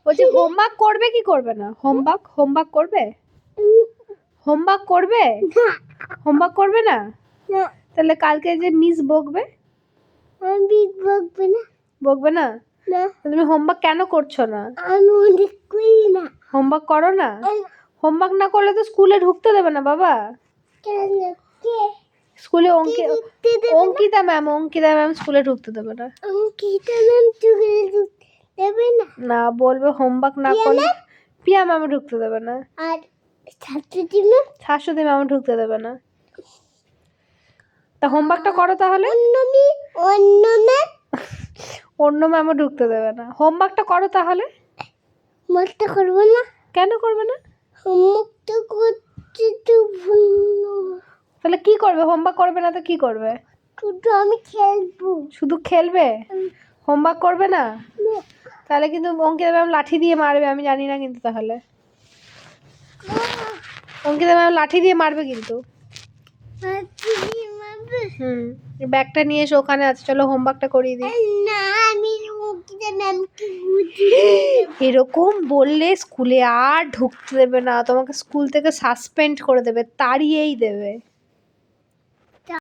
বলছি হোমওয়ার্ক করবে কি করবে না? হোমওয়ার্ক করবে? হোমওয়ার্ক করবে? হোমওয়ার্ক করবে না? তাহলে কালকে যে মিস বকবে? বকবে না? তুমি হোমওয়ার্ক কেন করছো না? হোমওয়ার্ক করো না? হোমওয়ার্ক না করলে তো স্কুলে ঢুকতে দেবে না বাবা। স্কুলে অঙ্কিতা ম্যাম স্কুলে ঢুকতে দেবে না। না, বলবে হোমওয়ার্ক না করলে পিয়া ম্যাম ঢুকতে দেবে না। আর শাশ্বতী ম্যাম ঢুকতে দেবে না। তা হোমওয়ার্কটা করো তাহলে। অন্য ম্যামও ঢুকতে দেবে না। হোমওয়ার্কটা করো তাহলে। করবো না। কেন করবে না? হোমওয়ার্কটা করতে তো তাহলে কি করবে? হোমওয়ার্ক করবে না তো কি করবে? শুধু আমি খেলবো। শুধু খেলবে? হোমওয়ার্ক করবে না? তাহলে কিন্তু অঙ্কিতা ম্যাম লাঠি দিয়ে মারবে, আমি জানি না কিন্তু। তাহলে অঙ্কিতা ম্যাম লাঠি দিয়ে মারবে কিন্তু। ব্যাগটা নিয়ে এসে ওখানে আছে, চলো হোমওয়ার্কটা করিয়ে দিই। এরকম বললে স্কুলে আর ঢুকতে দেবে না, তোমাকে স্কুল থেকে সাসপেন্ড করে দেবে, তাড়িয়েই দেবে।